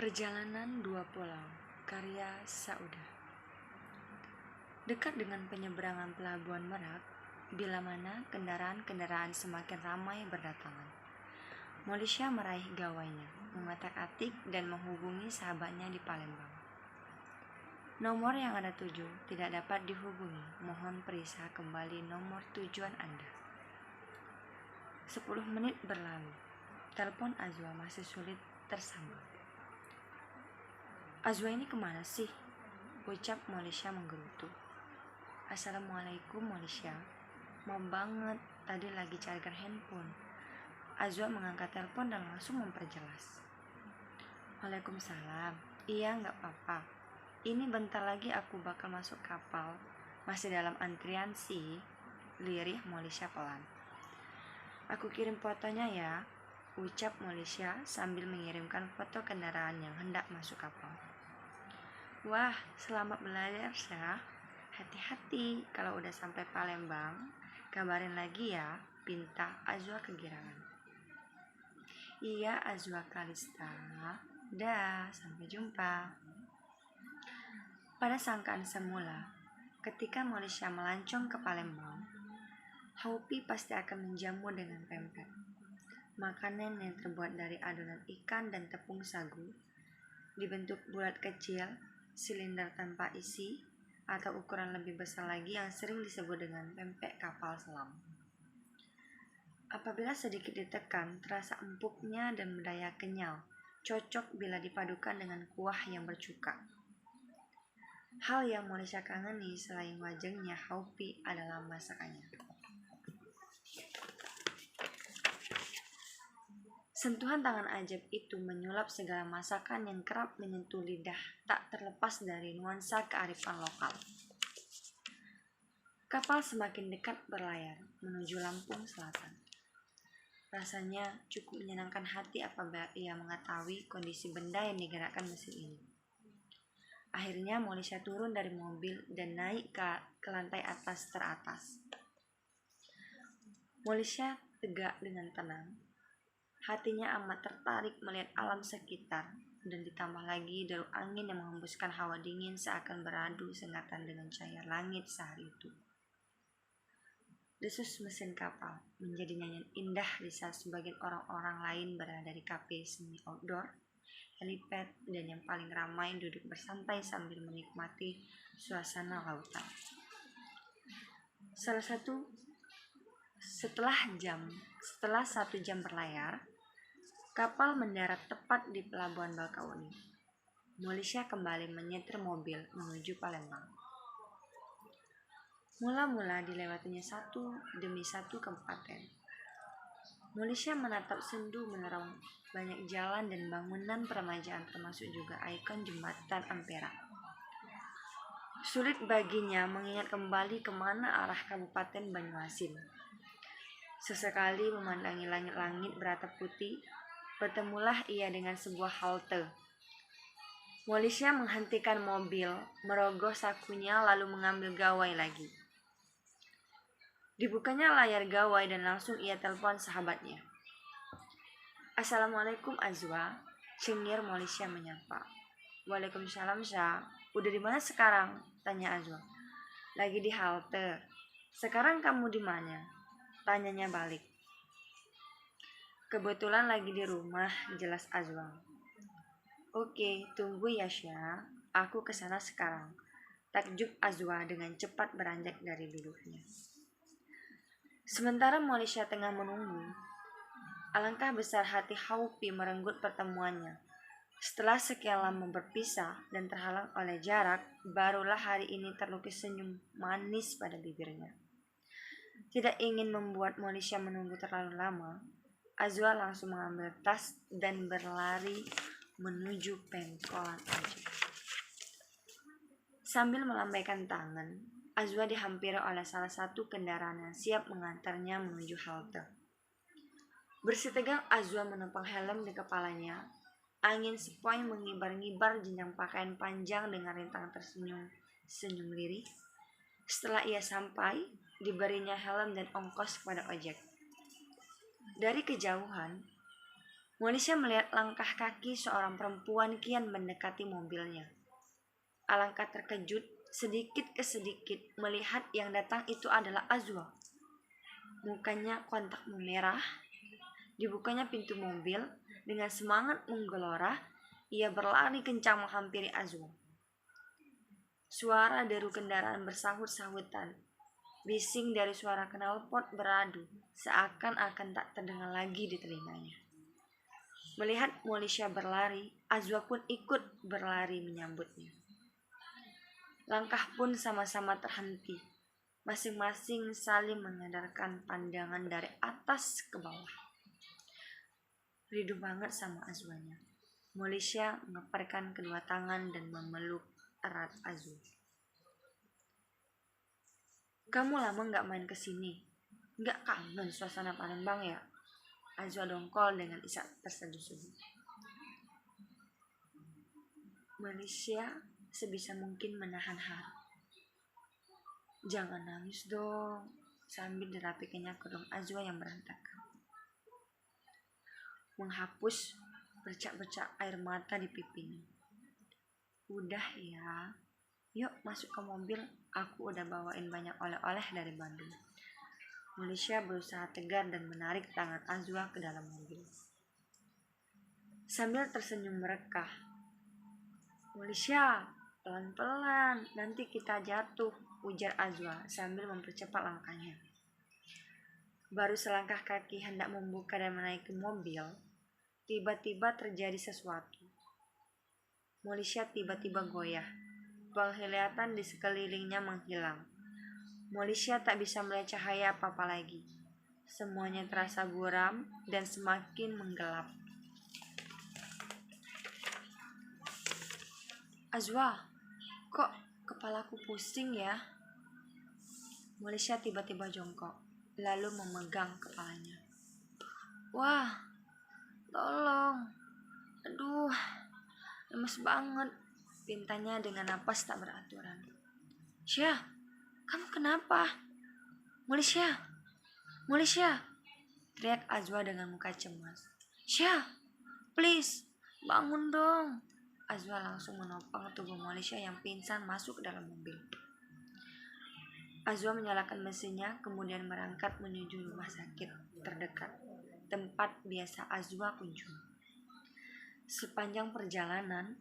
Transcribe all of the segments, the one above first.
Perjalanan Dua Pulau, karya Sauda. Dekat dengan penyeberangan pelabuhan Merak, bila mana kendaraan-kendaraan semakin ramai berdatangan, Molisha meraih gawainya, mengotak-atik dan menghubungi sahabatnya di Palembang. Nomor yang ada 7 tidak dapat dihubungi, mohon periksa kembali nomor tujuan Anda. 10 menit berlalu, telepon Azwa masih sulit tersambung. Azwa ini kemana sih? Ucap Molisha menggerutu. Assalamualaikum Molisha. Mau banget, tadi lagi charger handphone. Azwa mengangkat telepon dan langsung memperjelas. Waalaikumsalam. Iya, gak apa-apa. Ini bentar lagi aku bakal masuk kapal. Masih dalam antrian sih, lirih Molisha pelan. Aku kirim fotonya ya, ucap Molisha sambil mengirimkan foto kendaraan yang hendak masuk kapal. Wah, selamat belajar Syah. Hati-hati kalau udah sampai Palembang, kabarin lagi ya, pinta Azwa kegirangan. Iya Azwa Kalista. Dah, sampai jumpa. Pada sangkaan semula, ketika Molisha melancong ke Palembang, Haupi pasti akan menjamu dengan pempek. Makanan yang terbuat dari adonan ikan dan tepung sagu, dibentuk bulat kecil, silinder tanpa isi, atau ukuran lebih besar lagi yang sering disebut dengan pempek kapal selam. Apabila sedikit ditekan, terasa empuknya dan berdaya kenyal, cocok bila dipadukan dengan kuah yang bercuka. Hal yang Molisha kangeni selain wajahnya Haupi adalah masakannya. Sentuhan tangan ajaib itu menyulap segala masakan yang kerap menyentuh lidah, tak terlepas dari nuansa kearifan lokal. Kapal semakin dekat berlayar menuju Lampung Selatan. Rasanya cukup menyenangkan hati apabila ia mengetahui kondisi benda yang digerakkan mesin ini. Akhirnya Molisha turun dari mobil dan naik ke lantai atas teratas. Molisha tegak dengan tenang. Hatinya amat tertarik melihat alam sekitar dan ditambah lagi deru angin yang menghembuskan hawa dingin seakan beradu sengatan dengan cahaya langit sehari itu. Desus mesin kapal menjadi nyanyian indah di saat sebagian orang-orang lain berada di kafe semi outdoor, helipad, dan yang paling ramai duduk bersantai sambil menikmati suasana lautan. Setelah 1 jam berlayar, kapal mendarat tepat di pelabuhan Bakauni. Molisha kembali menyetir mobil menuju Palembang. Mula-mula dilewatinya satu demi satu kabupaten. Molisha menatap sendu menerang banyak jalan dan bangunan peremajaan termasuk juga ikon jembatan Ampera. Sulit baginya mengingat kembali kemana arah Kabupaten Banyuasin. Sesekali memandangi langit-langit beratap putih, bertemulah ia dengan sebuah halte. Molisha menghentikan mobil, merogoh sakunya lalu mengambil gawai lagi. Dibukanya layar gawai dan langsung ia telepon sahabatnya. Assalamualaikum Azwa, cengir Molisha menyapa. Waalaikumsalam Syah, udah di mana sekarang? Tanya Azwa. Lagi di halte. Sekarang kamu di mana? Tanyanya balik. Kebetulan lagi di rumah, jelas Azwa. Oke, tunggu ya Syah, aku kesana sekarang. Takjub Azwa dengan cepat beranjak dari duduknya. Sementara Molisha tengah menunggu, alangkah besar hati Haupi merenggut pertemuannya. Setelah sekian lama berpisah dan terhalang oleh jarak, barulah hari ini terlukis senyum manis pada bibirnya. Tidak ingin membuat Molisha menunggu terlalu lama, Azwa langsung mengambil tas dan berlari menuju pengkolan ojek. Sambil melambaikan tangan, Azwa dihampiri oleh salah satu kendaraan yang siap mengantarnya menuju halte. Bersitegang Azwa menempang helm di kepalanya. Angin sepoi mengibar-ngibar jenjang pakaian panjang dengan rintangan tersenyum lirih. Setelah ia sampai, diberinya helm dan ongkos kepada ojek. Dari kejauhan, Molisha melihat langkah kaki seorang perempuan kian mendekati mobilnya. Alangkah terkejut, sedikit ke sedikit melihat yang datang itu adalah Azwa. Mukanya kontak memerah. Dibukanya pintu mobil, dengan semangat menggelora, ia berlari kencang menghampiri Azwa. Suara deru kendaraan bersahut-sahutan. Bising dari suara knalpot beradu, seakan-akan tak terdengar lagi di telinganya. Melihat Molisha berlari, Azwa pun ikut berlari menyambutnya. Langkah pun sama-sama terhenti. Masing-masing saling menyadarkan pandangan dari atas ke bawah. Rindu banget sama Azwanya. Molisha mengeparkan kedua tangan dan memeluk erat Azwa. Kamu lama gak main kesini? Gak kangen suasana Palembang ya? Azwa dongkol dengan isak terseduh-seduh. Molisha sebisa mungkin menahan haru. Jangan nangis dong, sambil dirapikannya kerudung Azwa yang berantakan. Menghapus bercak-bercak air mata di pipinya. Udah ya, yuk masuk ke mobil, aku udah bawain banyak oleh-oleh dari Bandung. Molisha berusaha tegar dan menarik tangan Azwa ke dalam mobil. Sambil tersenyum merekah, Molisha, pelan-pelan, nanti kita jatuh, ujar Azwa sambil mempercepat langkahnya. Baru selangkah kaki hendak membuka dan menaiki mobil, tiba-tiba terjadi sesuatu. Molisha tiba-tiba goyah. Penglihatan di sekelilingnya menghilang. Molisha tak bisa melihat cahaya apa-apa lagi. Semuanya terasa buram dan semakin menggelap. Azwa, kok kepalaku pusing ya? Molisha tiba-tiba jongkok, lalu memegang kepalanya. Wah, tolong. Aduh, lemes banget, pintanya dengan napas tak beraturan. Syah, kamu kenapa? Molisha, teriak Azwa dengan muka cemas. Syah, please, bangun dong. Azwa langsung menopang tubuh Molisha yang pingsan masuk ke dalam mobil. Azwa menyalakan mesinnya, kemudian berangkat menuju rumah sakit terdekat, tempat biasa Azwa kunjungi. Sepanjang perjalanan,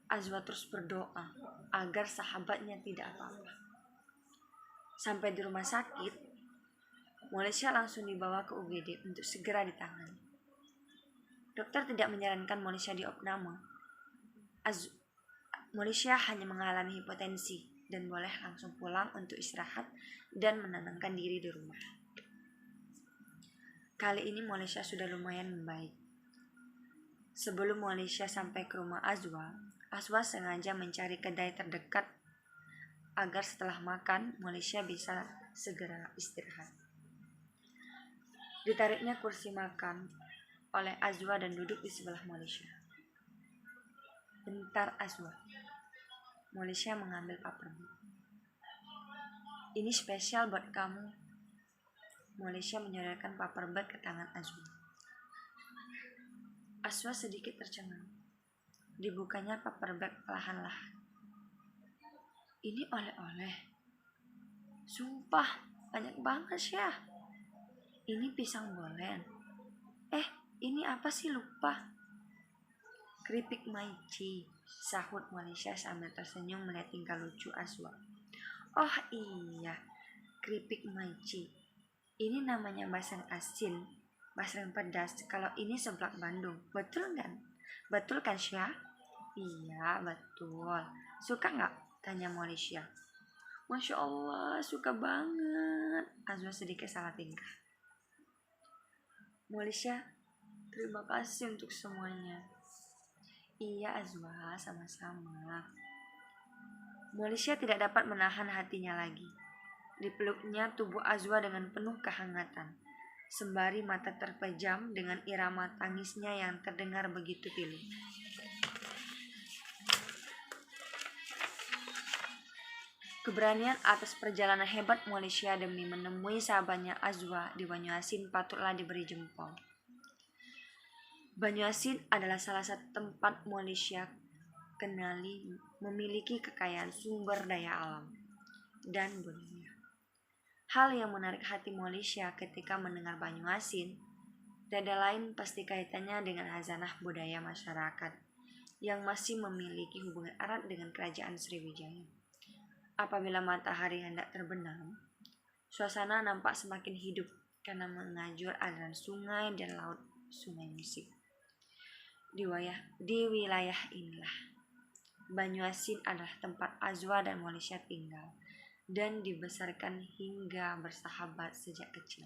Azwa terus berdoa agar sahabatnya tidak apa-apa. Sampai di rumah sakit, Molisha langsung dibawa ke UGD untuk segera ditangani. Dokter tidak menyarankan Molisha diopname. Molisha hanya mengalami hipotensi dan boleh langsung pulang untuk istirahat dan menenangkan diri di rumah. Kali ini Molisha sudah lumayan membaik. Sebelum Molisha sampai ke rumah Azwa sengaja mencari kedai terdekat agar setelah makan Molisha bisa segera istirahat. Ditariknya kursi makan oleh Azwa dan duduk di sebelah Molisha. Bentar Azwa. Molisha mengambil paperboard. Ini spesial buat kamu. Molisha menyodorkan paperboard ke tangan Azwa. Azwa sedikit tercengang. Dibukanya paperboard perlahan-lahan. Ini oleh-oleh. Sumpah, banyak banget Syah. Ini pisang bolen. Ini apa sih, lupa? Keripik maici, sahut Molisha sambil tersenyum melihat tingkah lucu Azwa. Oh iya, keripik maici. Ini namanya basreng asin, basreng pedas. Kalau ini seblak Bandung, betul kan? Betul kan Syah? Iya, betul. Suka nggak? Tanya Molisha. Masya Allah, suka banget. Azwa sedikit salah tingkah. Molisha, terima kasih untuk semuanya. Iya Azwa, sama-sama. Molisha tidak dapat menahan hatinya lagi. Dipeluknya tubuh Azwa dengan penuh kehangatan, sembari mata terpejam dengan irama tangisnya yang terdengar begitu pilu. Keberanian atas perjalanan hebat Molisha demi menemui sahabatnya Azwa di Banyuasin patutlah diberi jempol. Banyuasin adalah salah satu tempat Malaysia kenali memiliki kekayaan sumber daya alam dan budaya. Hal yang menarik hati Malaysia ketika mendengar Banyuasin tiada lain pasti kaitannya dengan hazanah budaya masyarakat yang masih memiliki hubungan erat dengan kerajaan Sriwijaya. Apabila matahari hendak terbenam, suasana nampak semakin hidup karena mengajur aliran sungai dan laut sungai musik. Di wilayah inilah, Banyuasin adalah tempat Azwa dan Malaysia tinggal dan dibesarkan hingga bersahabat sejak kecil.